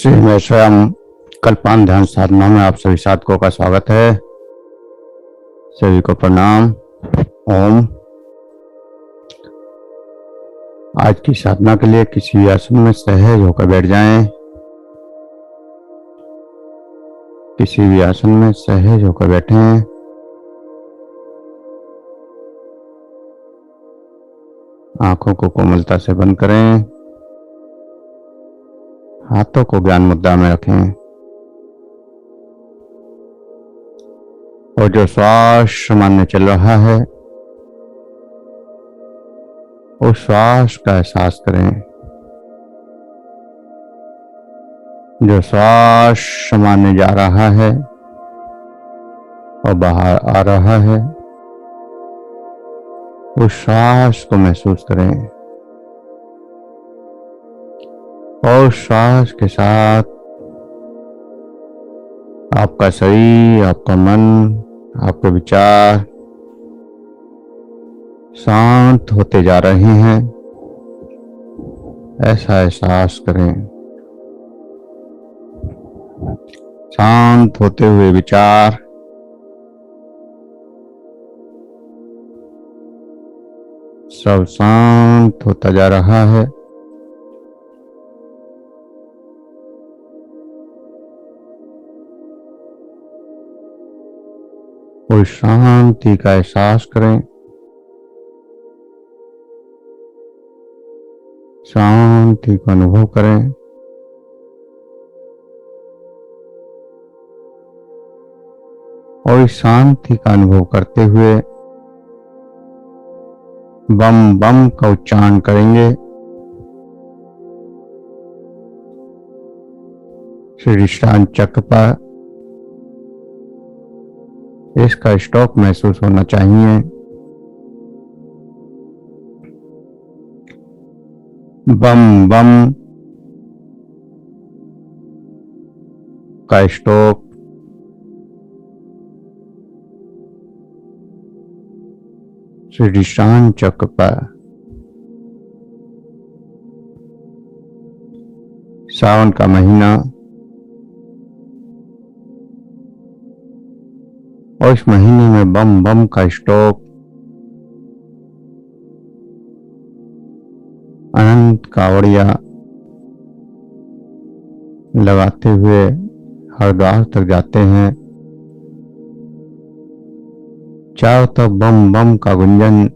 श्री मैं स्वयं कल्पान ध्यान साधना में आप सभी साधकों का स्वागत है। सभी को प्रणाम। ओम। आज की साधना के लिए किसी आसन में सहज होकर बैठ जाएं। किसी भी आसन में सहज होकर बैठें। आंखों को कोमलता से बंद करें। हाथों को ज्ञान मुद्रा में रखें और जो श्वास सामान्य चल रहा है उस श्वास का एहसास करें। जो श्वास सामान्य जा रहा है और बाहर आ रहा है उस श्वास को महसूस करें और श्वास के साथ आपका शरीर, आपका मन, आपके विचार शांत होते जा रहे हैं, ऐसा एहसास करें। शांत होते हुए विचार सब शांत होता जा रहा है। उस शांति का एहसास करें। शांति को अनुभव करें। और इस शांति का अनुभव करते हुए बम बम का उच्चारण करेंगे। शीर्षांग चक्र पर इसका स्टॉक महसूस होना चाहिए। बम बम का स्टॉक शीर्षांग चक्र पर सावन का महीना और इस महीने में बम बम का स्टॉक अनंत कावड़िया लगाते हुए हरिद्वार तक जाते हैं। चारों तरफ बम बम का गुंजन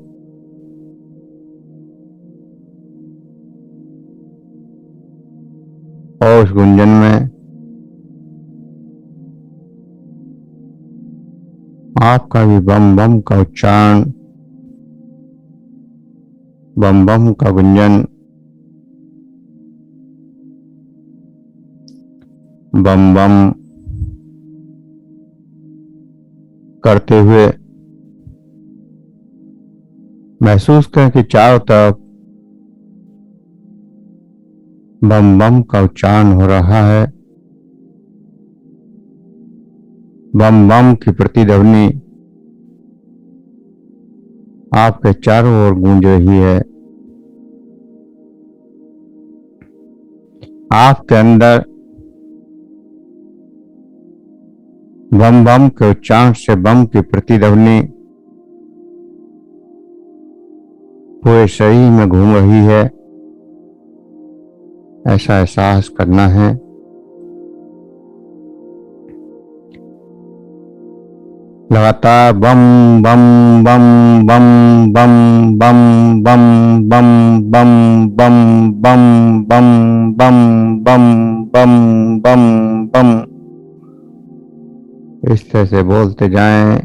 और उस गुंजन में आपका भी बम बम का उच्चारण, बम बम का गुंजन, बम बम करते हुए महसूस करें कि चारों तरफ बम बम का उच्चारण हो रहा है। बम बम की प्रतिध्वनि आपके चारों ओर गूंज रही है। आपके अंदर बम बम के उच्चारण से बम की प्रतिध्वनि पूरे शरीर में घूम रही है, ऐसा एहसास करना है। लगातार बम बम बम बम बम बम बम बम बम बम बम बम बम बम बम बम बम इस तरह से बोलते जाएं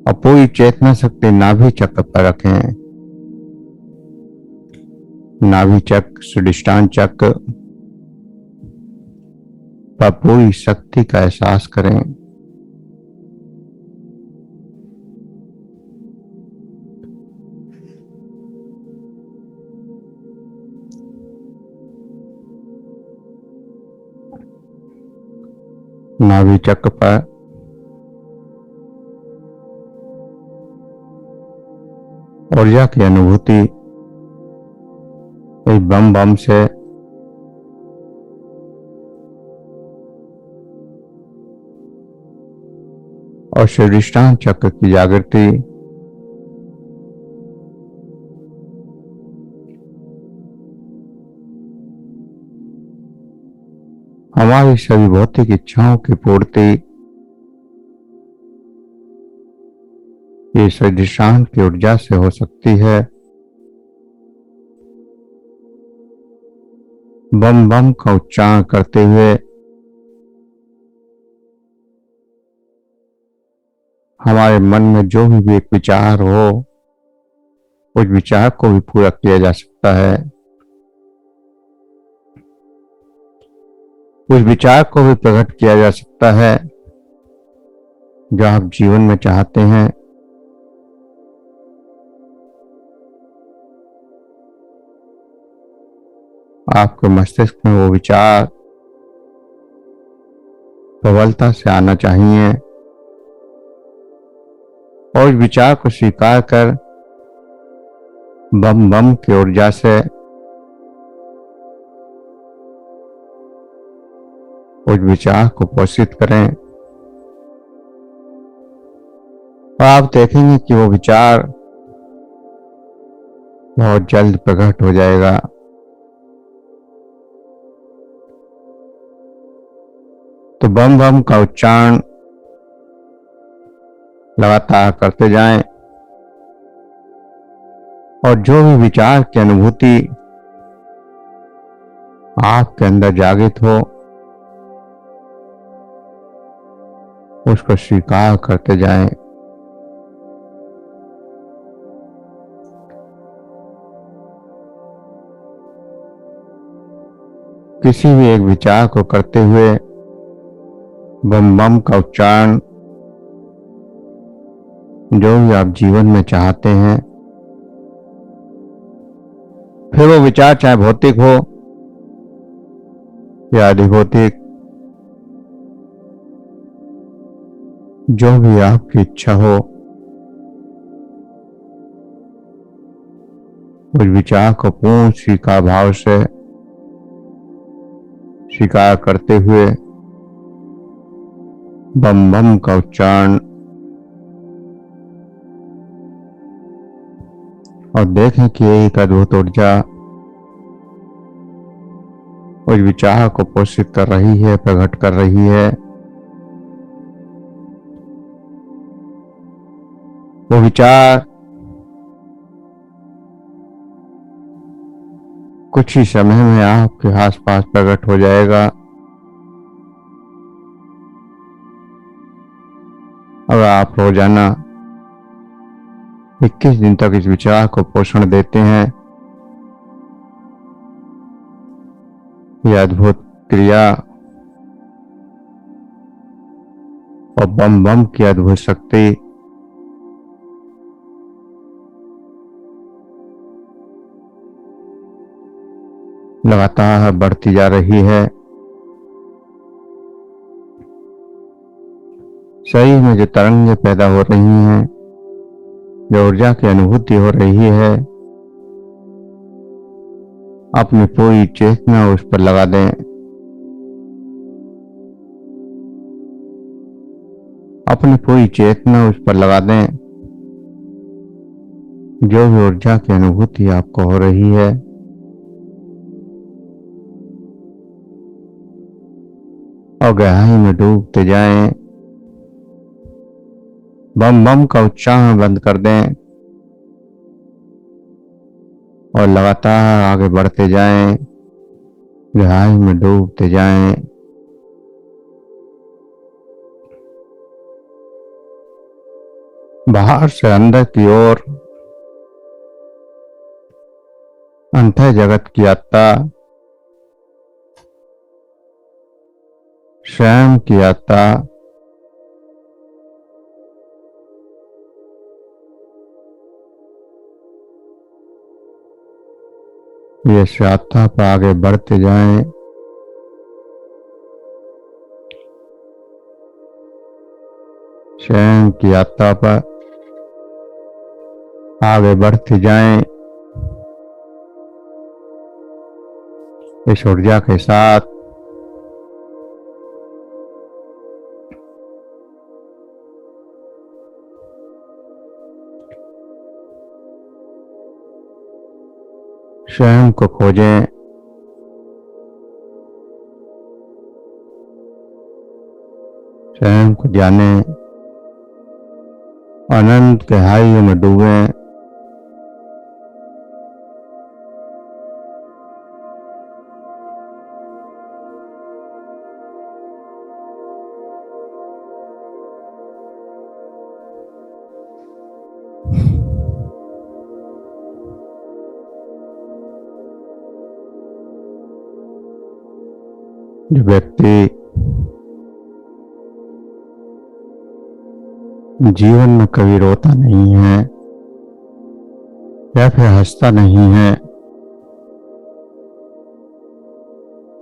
और पूरी चेतना शक्ति नाभि चक्र पर रखें। नाभि चक्र, स्वादिष्टान चक्र पर पूरी शक्ति का एहसास करें। नाभि चक्र पर ऊर्जा की अनुभूति इस बम बम से और स्वादिष्टान चक्र की जागृति हमारी सभी भौतिक इच्छाओं की पूर्ति इस स्वादिष्टान की ऊर्जा से हो सकती है। बम बम का उच्चारण करते हुए हमारे मन में जो भी एक विचार हो, उस विचार को भी पूरा किया जा सकता है। उस विचार को भी प्रकट किया जा सकता है जो आप जीवन में चाहते हैं। आपके मस्तिष्क में वो विचार प्रबलता से आना चाहिए और उस विचार को स्वीकार कर बम बम की ऊर्जा से उस विचार को पोषित करें और आप देखेंगे कि वो विचार बहुत जल्द प्रकट हो जाएगा। तो बम बम का उच्चारण लगातार करते जाएं और जो भी विचार की अनुभूति आपके अंदर जागृत हो उसको स्वीकार करते जाएं। किसी भी एक विचार को करते हुए बम बम का उच्चारण जो भी आप जीवन में चाहते हैं, फिर वो विचार चाहे भौतिक हो या अधिभौतिक, जो भी आपकी इच्छा हो, उस विचार को पूर्ण स्वीकार भाव से स्वीकार करते हुए बम बम का उच्चारण और देखें कि एक अद्भुत ऊर्जा उस विचार को पोषित कर रही है, प्रकट कर रही है। वो विचार कुछ ही समय में आपके आसपास प्रकट हो जाएगा। अगर आप रोजाना 21 दिन तक इस विचार को पोषण देते हैं, यह अद्भुत क्रिया और बम बम की अद्भुत शक्ति लगातार बढ़ती जा रही है। शरीर में जो तरंगें पैदा हो रही हैं, जो ऊर्जा की अनुभूति हो रही है, अपनी पूरी चेतना उस पर लगा दें। अपनी पूरी चेतना उस पर लगा दें। जो भी ऊर्जा की अनुभूति आपको हो रही है, और गहराई में डूबते जाएं। बम बम का उच्चारण बंद कर दें और लगातार आगे बढ़ते जाएं, गहराई में डूबते जाएं। बाहर से अंदर की ओर अंतः जगत की यात्रा, स्वयं की यात्रा, इस यात्रा पर आगे बढ़ते जाएं। स्वयं की यात्रा पर आगे बढ़ते जाएं। इस ऊर्जा के साथ स्वयं को खोजें। स्वयं को जाने, अनंत गहराइयों में डूबें। जो व्यक्ति जीवन में कभी रोता नहीं है या फिर हंसता नहीं है,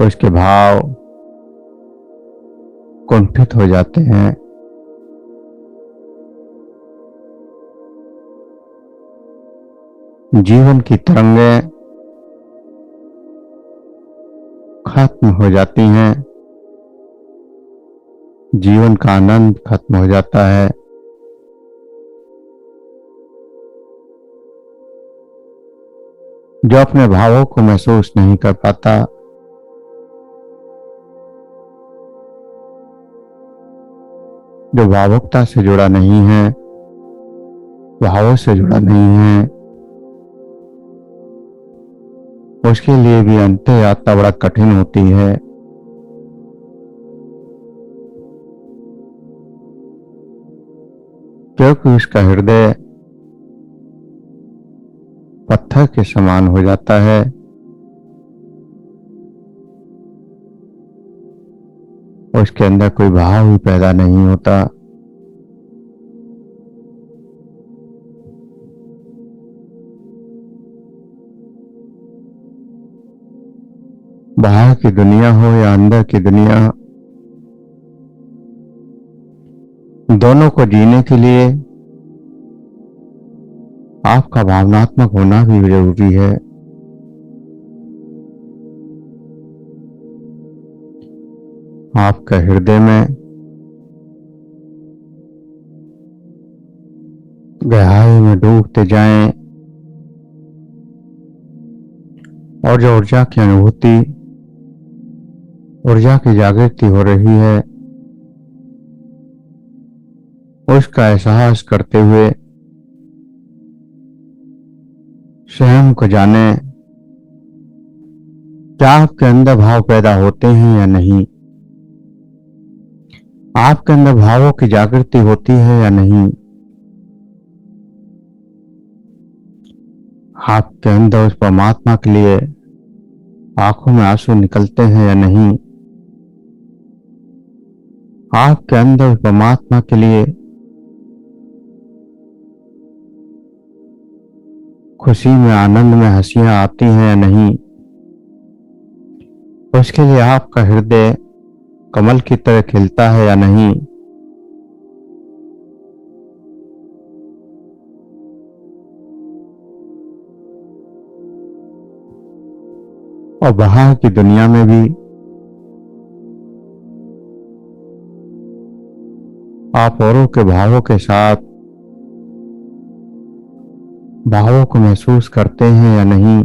उसके भाव कुंठित हो जाते हैं। जीवन की तरंगें खत्म हो जाती हैं, जीवन का आनंद खत्म हो जाता है। जो अपने भावों को महसूस नहीं कर पाता, जो भावुकता से जुड़ा नहीं है, भावों से जुड़ा नहीं है, उसके लिए भी अंत यात्रा बड़ा कठिन होती है। क्योंकि उसका हृदय पत्थर के समान हो जाता है। उसके अंदर कोई भाव ही पैदा नहीं होता। बाहर की दुनिया हो या अंदर की दुनिया, दोनों को जीने के लिए आपका भावनात्मक होना भी जरूरी है। आपका हृदय में गहराई में डूबते जाएं और जो ऊर्जा की अनुभूति, ऊर्जा की जागृति हो रही है, उसका एहसास करते हुए स्वयं को जाने, क्या आपके अंदर भाव पैदा होते हैं या नहीं, आपके अंदर भावों की जागृति होती है या नहीं, आपके अंदर उस परमात्मा के लिए आंखों में आंसू निकलते हैं या नहीं, आपके अंदर उस परमात्मा के लिए खुशी में, आनंद में हंसियां आती हैं या नहीं, उसके लिए आपका हृदय कमल की तरह खिलता है या नहीं। और बाहर की दुनिया में भी आप औरों के भावों के साथ भावों को महसूस करते हैं या नहीं।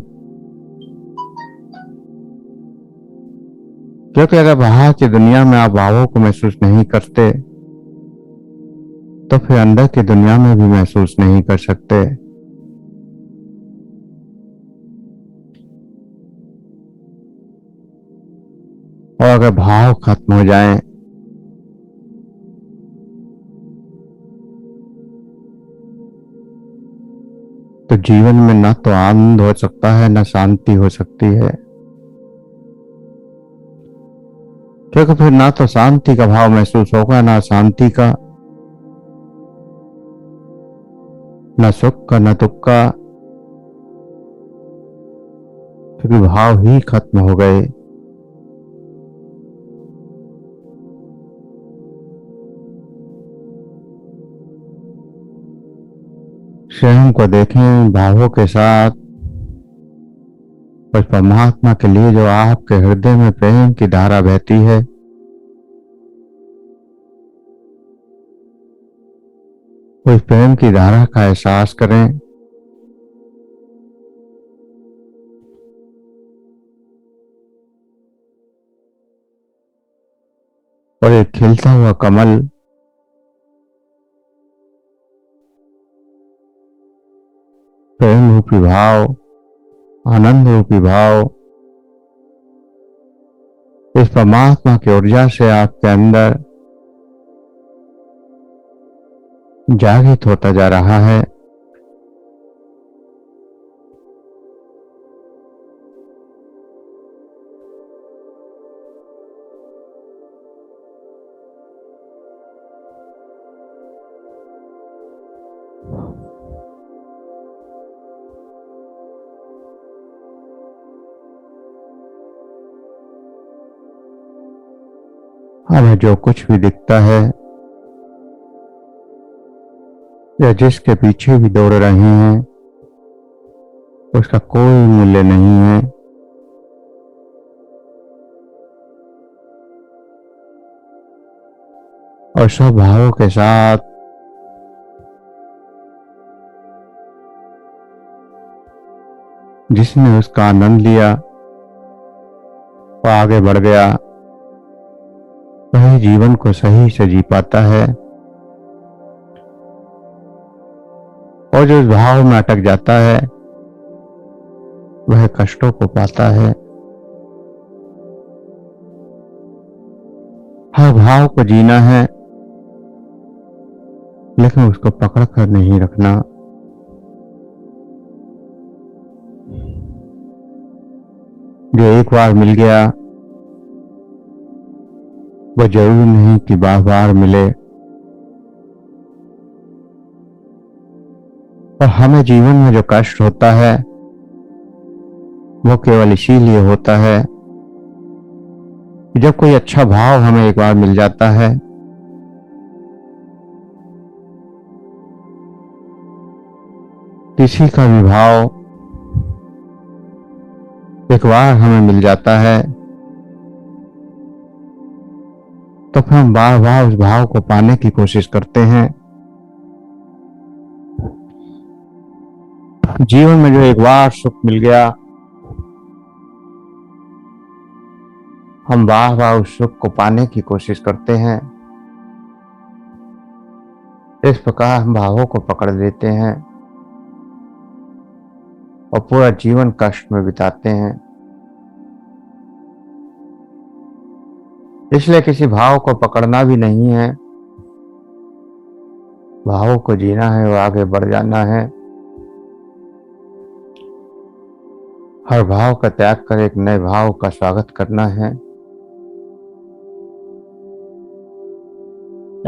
क्योंकि अगर बाहर की दुनिया में आप भावों को महसूस नहीं करते, तो फिर अंदर की दुनिया में भी महसूस नहीं कर सकते। और अगर भाव खत्म हो जाएं, तो जीवन में ना तो आनंद हो सकता है, ना शांति हो सकती है। क्योंकि फिर ना तो शांति का भाव महसूस होगा, ना शांति का, ना सुख का, ना दुख का, क्योंकि भाव ही खत्म हो गए। स्वयं को देखें भावों के साथ, उस परमात्मा के लिए जो आपके हृदय में प्रेम की धारा बहती है, उस प्रेम की धारा का एहसास करें। और एक खिलता हुआ कमल प्रेम रूपी भाव, आनंद रूपी भाव, इस परमात्मा की ऊर्जा से आपके अंदर जागृत होता जा रहा है। हमें जो कुछ भी दिखता है या जिसके पीछे भी दौड़ रहे हैं, उसका कोई मूल्य नहीं है। और सब भावों के साथ जिसने उसका आनंद लिया वो आगे बढ़ गया, वही जीवन को सही से जी पाता है। और जो इस भाव में अटक जाता है वह कष्टों को पाता है। हर भाव को जीना है, लेकिन उसको पकड़ कर नहीं रखना। जो एक बार मिल गया वो जरूरी नहीं कि बार बार मिले। और हमें जीवन में जो कष्ट होता है वो केवल इसीलिए होता है कि जब कोई अच्छा भाव हमें एक बार मिल जाता है किसी का भी भाव एक बार हमें मिल जाता है तो फिर हम बार बार उस भाव को पाने की कोशिश करते हैं। जीवन में जो एक बार सुख मिल गया हम बार बार उस सुख को पाने की कोशिश करते हैं। इस प्रकार हम भावों को पकड़ लेते हैं और पूरा जीवन कष्ट में बिताते हैं। इसलिए किसी भाव को पकड़ना भी नहीं है, भावों को जीना है, वो आगे बढ़ जाना है। हर भाव का त्याग कर एक नए भाव का स्वागत करना है।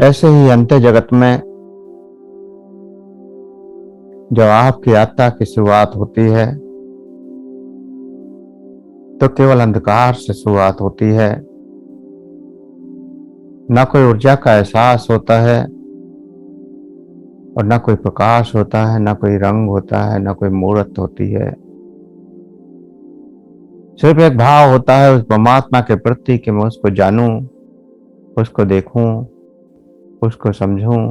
ऐसे ही अंत जगत में जब आपकी यात्रा की शुरुआत होती है तो केवल अंधकार से शुरुआत होती है। ना कोई ऊर्जा का एहसास होता है और ना कोई प्रकाश होता है, ना कोई रंग होता है, ना कोई मूर्त होती है। सिर्फ एक भाव होता है उस परमात्मा के प्रति कि मैं उसको जानूं, उसको देखूं, उसको समझूं।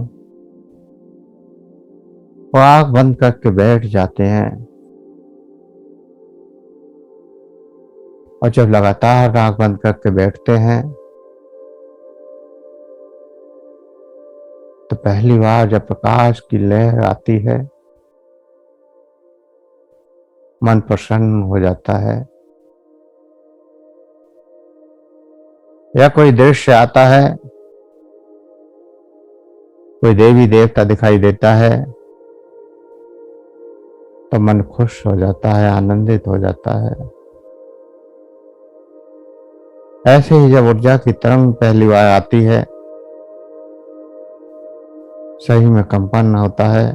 वो आंख बंद करके बैठ जाते हैं और जब लगातार आंख बंद करके बैठते हैं तो पहली बार जब प्रकाश की लहर आती है मन प्रसन्न हो जाता है। या कोई दृश्य आता है, कोई देवी देवता दिखाई देता है तो मन खुश हो जाता है, आनंदित हो जाता है। ऐसे ही जब ऊर्जा की तरंग पहली बार आती है सही में कंपन होता है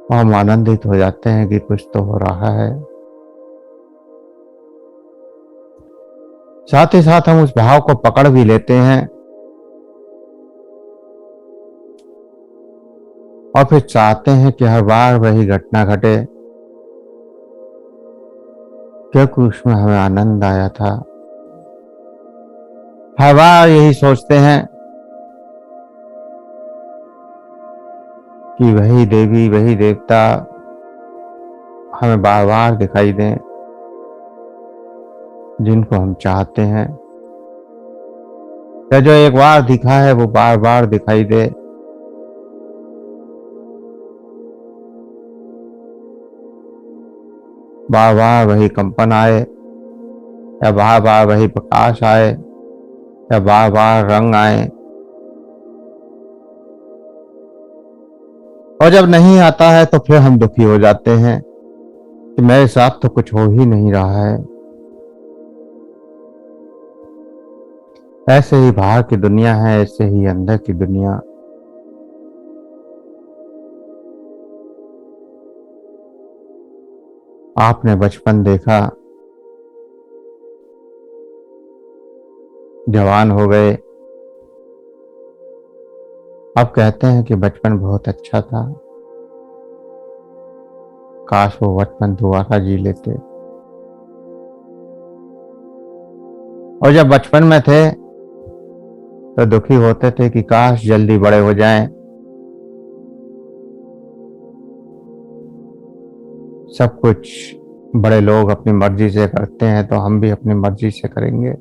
और हम आनंदित हो जाते हैं कि कुछ तो हो रहा है। साथ ही साथ हम उस भाव को पकड़ भी लेते हैं और फिर चाहते हैं कि हर बार वही घटना घटे क्योंकि उसमें हमें आनंद आया था। हर बार यही सोचते हैं कि वही देवी वही देवता हमें बार बार दिखाई दें जिनको हम चाहते हैं, या जो एक बार दिखा है वो बार बार दिखाई दे। बार बार वही कंपन आए, या बार बार वही प्रकाश आए, या बार बार रंग आए। और जब नहीं आता है तो फिर हम दुखी हो जाते हैं कि मेरे साथ तो कुछ हो ही नहीं रहा है। ऐसे ही बाहर की दुनिया है, ऐसे ही अंदर की दुनिया। आपने बचपन देखा, जवान हो गए, अब कहते हैं कि बचपन बहुत अच्छा था, काश वो बचपन दोबारा जी लेते। और जब बचपन में थे तो दुखी होते थे कि काश जल्दी बड़े हो जाएं, सब कुछ बड़े लोग अपनी मर्जी से करते हैं तो हम भी अपनी मर्जी से करेंगे।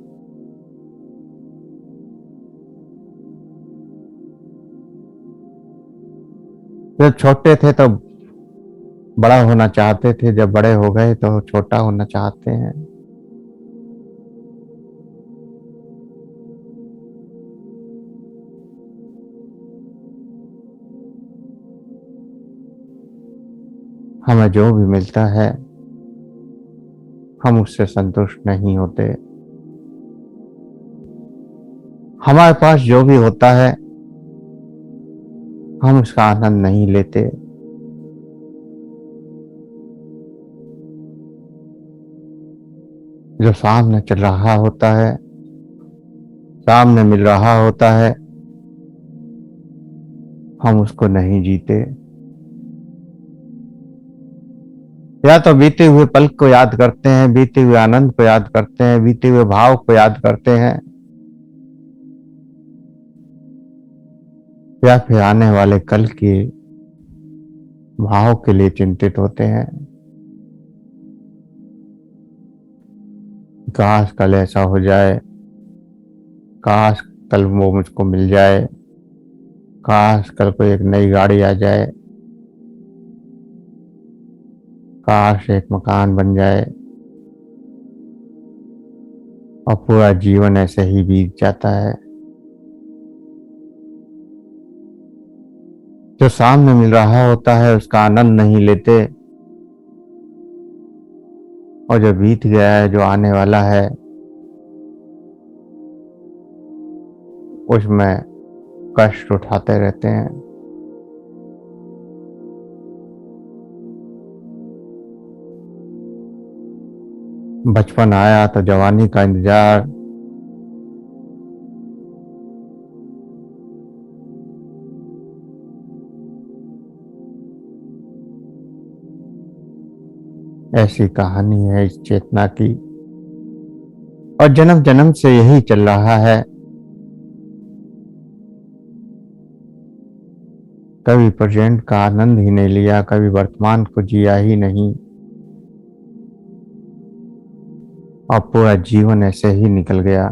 जब छोटे थे तो बड़ा होना चाहते थे, जब बड़े हो गए तो छोटा होना चाहते हैं। हमें जो भी मिलता है हम उससे संतुष्ट नहीं होते। हमारे पास जो भी होता है हम उसका आनंद नहीं लेते। जो सामने चल रहा होता है, सामने मिल रहा होता है, हम उसको नहीं जीते। या तो बीते हुए पल को याद करते हैं, बीते हुए आनंद को याद करते हैं, बीते हुए भाव को याद करते हैं, या फिर आने वाले कल के भाव के लिए चिंतित होते हैं। काश कल ऐसा हो जाए, काश कल वो मुझको मिल जाए, काश कल को एक नई गाड़ी आ जाए, काश एक मकान बन जाए। और पूरा जीवन ऐसे ही बीत जाता है। जो सामने मिल रहा होता है उसका आनंद नहीं लेते, और जो बीत गया है, जो आने वाला है, उसमें कष्ट उठाते रहते हैं। बचपन आया तो जवानी का इंतजार, ऐसी कहानी है इस चेतना की। और जन्म जन्म से यही चल रहा है। कभी प्रेजेंट का आनंद ही नहीं लिया, कभी वर्तमान को जिया ही नहीं, और पूरा जीवन ऐसे ही निकल गया।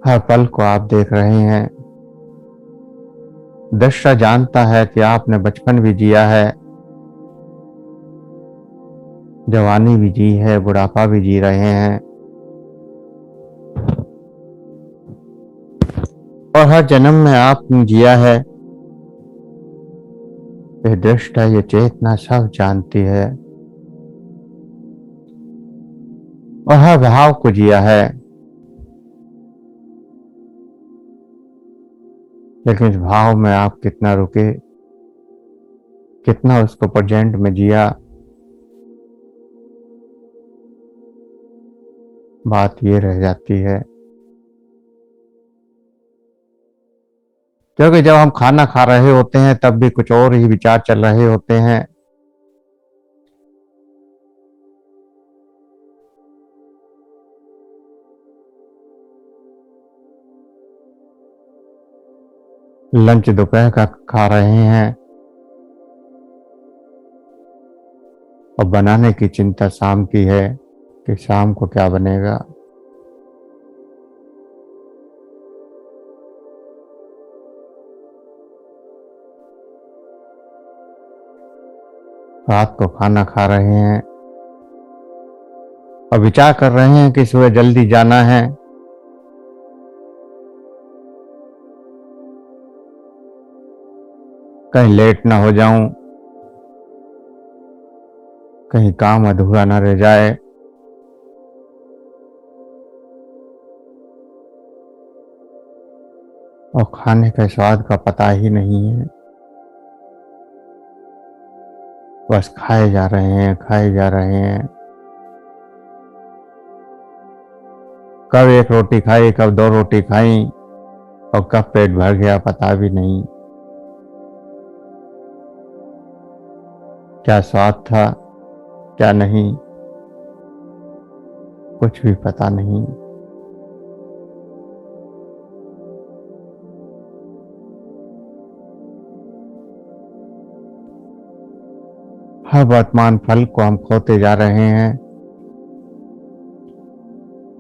हर पल को आप देख रहे हैं। दृष्टा जानता है कि आपने बचपन भी जिया है, जवानी भी जी है, बुढ़ापा भी जी रहे हैं, और हर जन्म में आपने जिया है। ये दृष्टा, ये चेतना सब जानती है, और हर भाव को जिया है। लेकिन इस भाव में आप कितना रुके, कितना उसको प्रेजेंट में जिया, बात ये रह जाती है। क्योंकि जब हम खाना खा रहे होते हैं तब भी कुछ और ही विचार चल रहे होते हैं। लंच दोपहर का खा रहे हैं, और बनाने की चिंता शाम की है कि शाम को क्या बनेगा। रात को खाना खा रहे हैं और विचार कर रहे हैं कि सुबह जल्दी जाना है, कहीं लेट ना हो जाऊं, कहीं काम अधूरा ना रह जाए। और खाने के स्वाद का पता ही नहीं है, बस खाए जा रहे हैं, खाए जा रहे हैं। कब एक रोटी खाई, कब दो रोटी खाई और कब पेट भर गया पता भी नहीं। क्या स्वाद था, क्या नहीं, कुछ भी पता नहीं। हर वर्तमान फल को हम खोते जा रहे हैं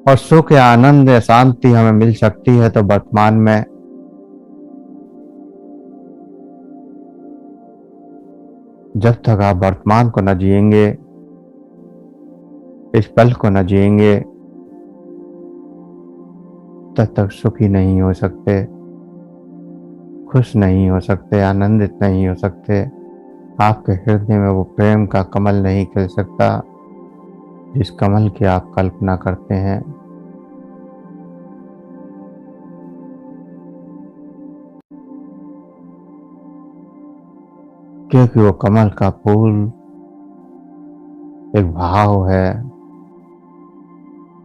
और सुख या आनंद या शांति हमें मिल सकती है तो वर्तमान में। जब तक आप वर्तमान को न जिएंगे, इस पल को न जिएंगे, तब तक सुखी नहीं हो सकते, खुश नहीं हो सकते, आनंदित नहीं हो सकते। आपके हृदय में वो प्रेम का कमल नहीं खिल सकता जिस कमल की आप कल्पना करते हैं। क्योंकि वो कमल का फूल एक भाव है,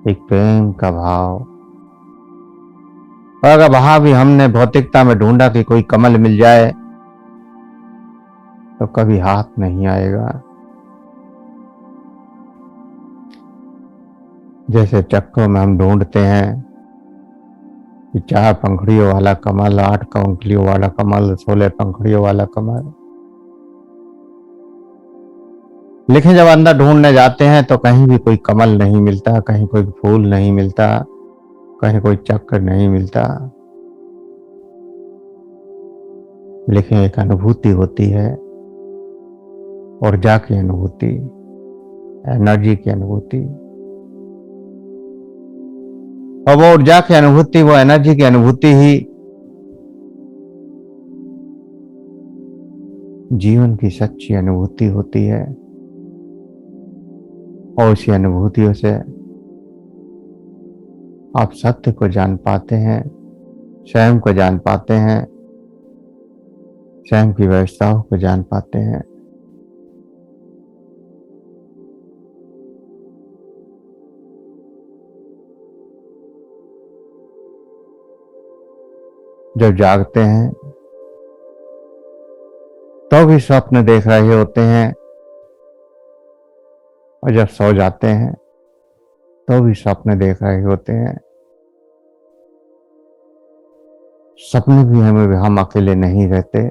एक प्रेम का भाव। और अगर वहां भी हमने भौतिकता में ढूंढा कि कोई कमल मिल जाए तो कभी हाथ नहीं आएगा। जैसे चक्रों में हम ढूंढते हैं कि 4 पंखड़ियों वाला कमल, 8 पंखड़ियों वाला कमल, 16 पंखड़ियों वाला कमल, लेकिन जब अंदर ढूंढने जाते हैं तो कहीं भी कोई कमल नहीं मिलता, कहीं कोई फूल नहीं मिलता, कहीं कोई चक्र नहीं मिलता। लेकिन एक अनुभूति होती है, ऊर्जा की अनुभूति, एनर्जी की अनुभूति। और वो ऊर्जा की अनुभूति, वो एनर्जी की अनुभूति ही जीवन की सच्ची अनुभूति होती है। और उसी अनुभूतियों से आप सत्य को जान पाते हैं, स्वयं को जान पाते हैं, स्वयं की व्यवस्थाओं को जान पाते हैं। जब जागते हैं तो भी स्वप्न देख रहे होते हैं और जब सो जाते हैं तो भी स्वप्न देख रहे होते हैं। सपने भी हम अकेले नहीं रहते।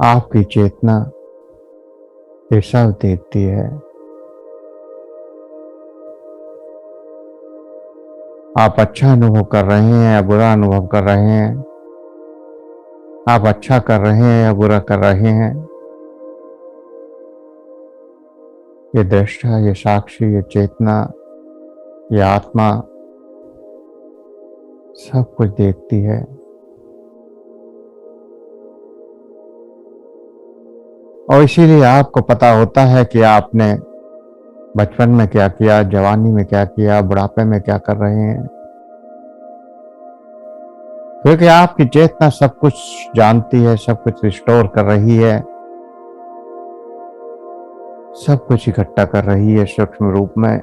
आपकी चेतना ये सब देखती है। आप अच्छा अनुभव कर रहे हैं या बुरा अनुभव कर रहे हैं, आप अच्छा कर रहे हैं या बुरा कर रहे हैं, ये दृष्टा, ये साक्षी, ये चेतना, ये आत्मा सब कुछ देखती है। और इसीलिए आपको पता होता है कि आपने बचपन में क्या किया, जवानी में क्या किया, बुढ़ापे में क्या कर रहे हैं। क्योंकि आपकी चेतना सब कुछ जानती है, सब कुछ रिस्टोर कर रही है, सब कुछ इकट्ठा कर रही है सूक्ष्म रूप में।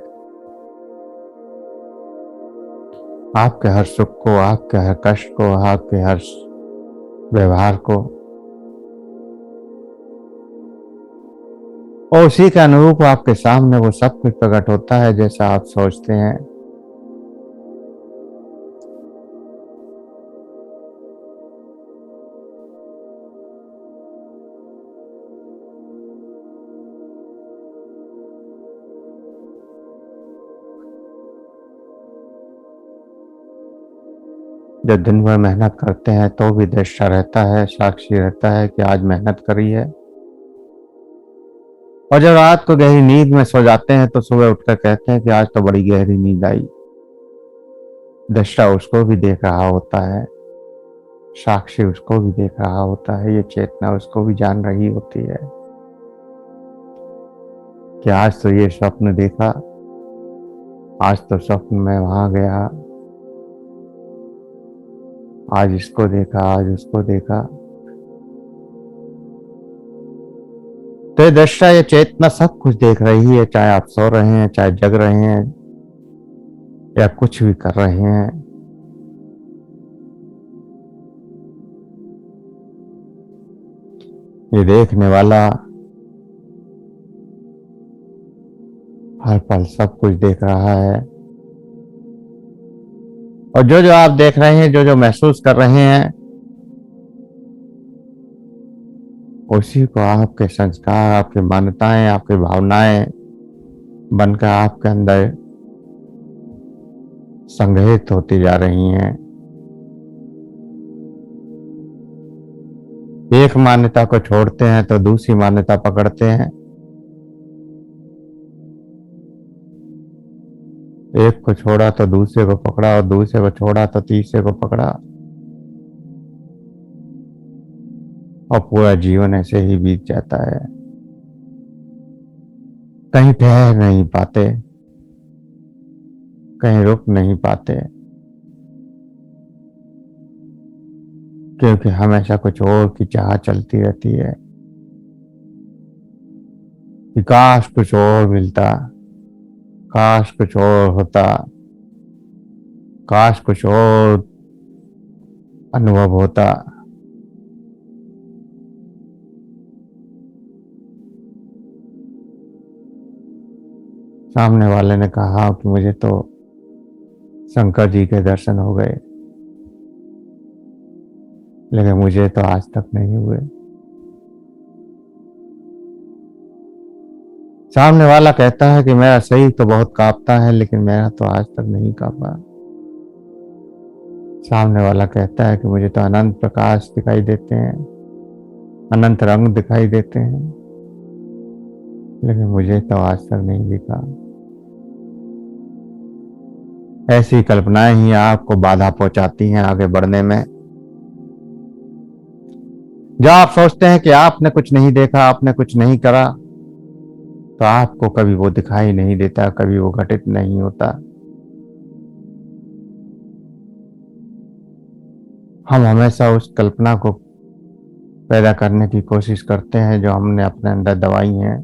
आपके हर सुख को, आपके हर कष्ट को, आपके हर व्यवहार को। और उसी के अनुरूप आपके सामने वो सब कुछ प्रकट होता है जैसा आप सोचते हैं। जब दिन भर मेहनत करते हैं तो भी दृष्टा रहता है, साक्षी रहता है कि आज मेहनत करी है। और जब रात को गहरी नींद में सो जाते हैं तो सुबह उठकर कहते हैं कि आज तो बड़ी गहरी नींद आई। दृष्टा उसको भी देख रहा होता है, साक्षी उसको भी देख रहा होता है, ये चेतना उसको भी जान रही होती है कि आज तो ये स्वप्न देखा, आज तो स्वप्न में वहां गया, आज इसको देखा, आज उसको देखा। तो ये दृष्टा, ये चेतना सब कुछ देख रही है, चाहे आप सो रहे हैं, चाहे जग रहे हैं, या कुछ भी कर रहे हैं। ये देखने वाला हर पल सब कुछ देख रहा है। और जो जो आप देख रहे हैं, जो जो महसूस कर रहे हैं, उसी को आपके संस्कार, आपकी मान्यताएं, आपकी भावनाएं बनकर आपके अंदर संग्रहित होती जा रही हैं। एक मान्यता को छोड़ते हैं तो दूसरी मान्यता पकड़ते हैं, एक को छोड़ा तो दूसरे को पकड़ा, और दूसरे को छोड़ा तो तीसरे को पकड़ा, और पूरा जीवन ऐसे ही बीत जाता है। कहीं ठहर नहीं पाते, कहीं रुक नहीं पाते, क्योंकि हमेशा कुछ और की चाह चलती रहती है कि काश कुछ और मिलता, काश कुछ और होता, काश कुछ और अनुभव होता। सामने वाले ने कहा कि मुझे तो शंकर जी के दर्शन हो गए, लेकिन मुझे तो आज तक नहीं हुए। सामने वाला कहता है कि मेरा शरीर तो बहुत कांपता है, लेकिन मेरा तो आज तक नहीं कांपा। सामने वाला कहता है कि मुझे तो अनंत प्रकाश दिखाई देते हैं, अनंत रंग दिखाई देते हैं, लेकिन मुझे तो आज तक नहीं दिखा। ऐसी कल्पनाएं ही आपको बाधा पहुंचाती हैं आगे बढ़ने में। जब आप सोचते हैं कि आपने कुछ नहीं देखा, आपने कुछ नहीं करा, तो आपको कभी वो दिखाई नहीं देता, कभी वो घटित नहीं होता। हम हमेशा उस कल्पना को पैदा करने की कोशिश करते हैं जो हमने अपने अंदर दबाई हैं,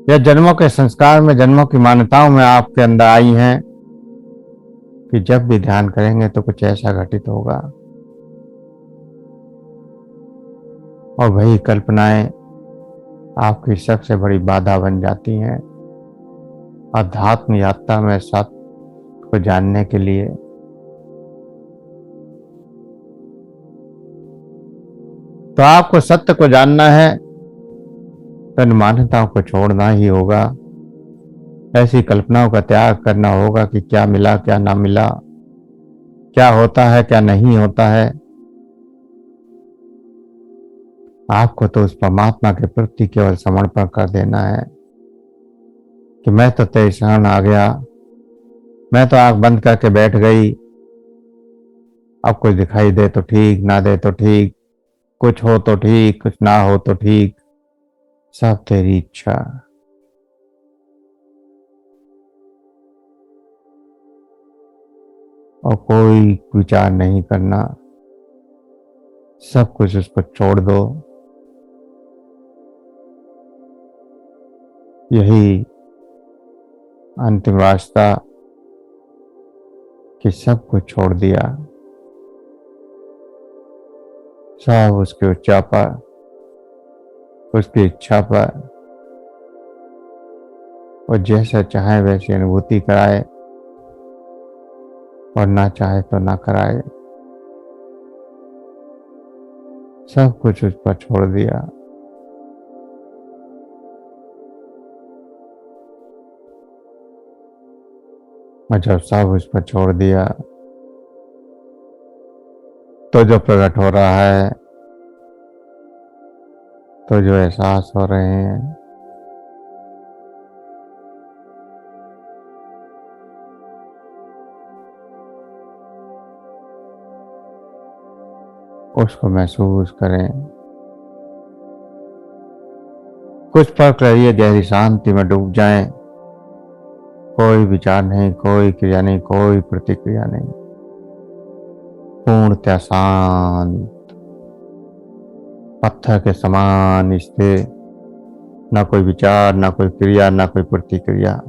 या जन्मों के संस्कार में, जन्मों की मान्यताओं में आपके अंदर आई हैं कि जब भी ध्यान करेंगे तो कुछ ऐसा घटित होगा। और वही कल्पनाएं आपकी सबसे बड़ी बाधा बन जाती हैं अध्यात्म यात्रा में सत्य को जानने के लिए। तो आपको सत्य को जानना है तो इन मान्यताओं को छोड़ना ही होगा, ऐसी कल्पनाओं का त्याग करना होगा कि क्या मिला, क्या ना मिला, क्या होता है, क्या नहीं होता है। आपको तो उस परमात्मा के प्रति केवल समर्पण कर देना है कि मैं तो तेरी शरण आ गया, मैं तो आंख बंद करके बैठ गई, अब कुछ दिखाई दे तो ठीक, ना दे तो ठीक, कुछ हो तो ठीक, कुछ ना हो तो ठीक, सब तेरी इच्छा। और कोई विचार नहीं करना, सब कुछ उसको छोड़ दो। यही अंतिम रास्ता कि सब कुछ छोड़ दिया, सब उसकी इच्छा पर, उसकी इच्छा पर, और जैसा चाहे वैसी अनुभूति कराए, और ना चाहे तो ना कराए। सब कुछ उस पर छोड़ दिया। और जब सब उस पर छोड़ दिया तो जो प्रकट हो रहा है, तो जो एहसास हो रहे हैं, उसको महसूस करें। कुछ पल रहिए, गहरी शांति में डूब जाएं। कोई विचार नहीं, कोई क्रिया नहीं, कोई प्रतिक्रिया नहीं, पूर्णतः शांत, पत्थर के समान स्थिर, ना कोई विचार, ना कोई क्रिया, ना कोई प्रतिक्रिया।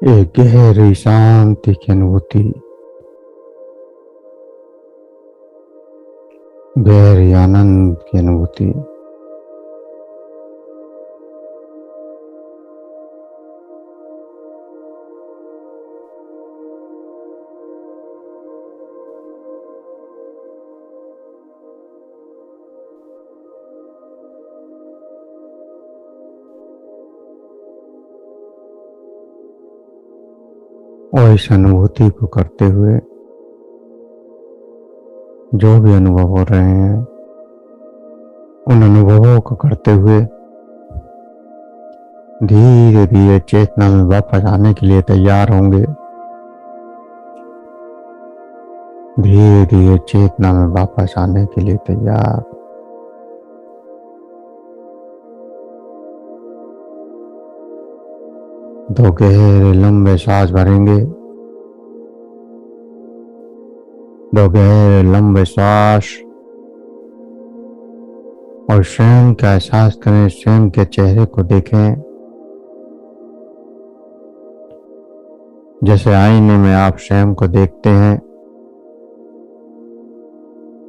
एक गहरी शांति की अनुभूति, गहरी आनंद की अनुभूति, और इस अनुभूति को करते हुए जो भी अनुभव हो रहे हैं, उन अनुभवों को करते हुए धीरे धीरे चेतना में वापस आने के लिए तैयार होंगे। धीरे धीरे चेतना में वापस आने के लिए तैयार। दो गहरे लंबे सांस भरेंगे। दो गहरे लंबे सांस और स्वयं का एहसास करें, स्वयं के चेहरे को देखें। जैसे आईने में आप स्वयं को देखते हैं,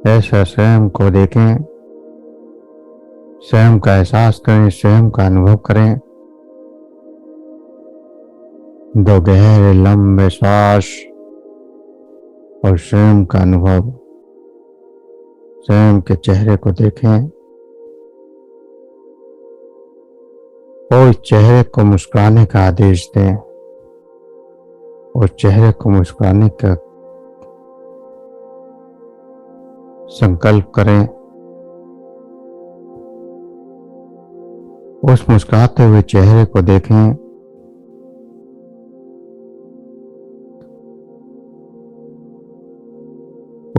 ऐसा स्वयं को देखें। स्वयं का एहसास करें, स्वयं का अनुभव करें। दो गहरे लंबे सांस और स्वयं का अनुभव। स्वयं के चेहरे को देखें और चेहरे को मुस्कुराने का आदेश दें। और चेहरे को मुस्कुराने का संकल्प करें, उस मुस्कुराते हुए चेहरे को देखें।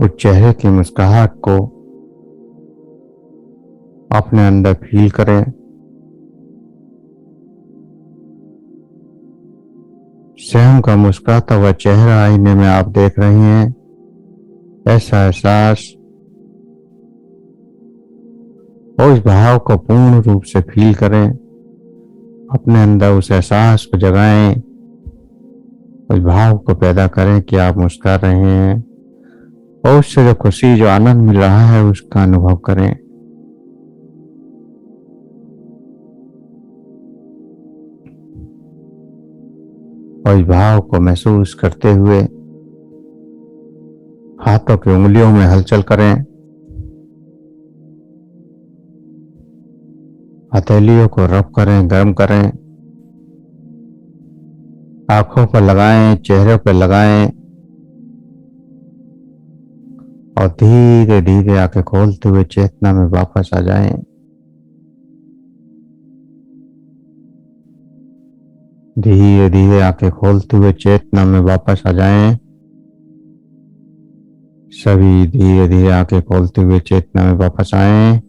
उस चेहरे की मुस्कुराहट को अपने अंदर फील करें। स्वयं का मुस्कुराता हुआ चेहरा आईने में आप देख रहे हैं। ऐसा एहसास और इस भाव को पूर्ण रूप से फील करें। अपने अंदर उस एहसास को जगाएं, उस भाव को पैदा करें कि आप मुस्कुरा रहे हैं और उससे जो खुशी, जो आनंद मिल रहा है, उसका अनुभव करें। और इस भाव को महसूस करते हुए हाथों की उंगलियों में हलचल करें। हथेलियों को रब करें, गर्म करें। आंखों पर लगाएं, चेहरे पर लगाएं और धीरे धीरे आंखें खोलते हुए चेतना में वापस आ जाएं। धीरे धीरे आंखें खोलते हुए चेतना में वापस आ जाएं। सभी धीरे धीरे आंखें खोलते हुए चेतना में वापस आएं।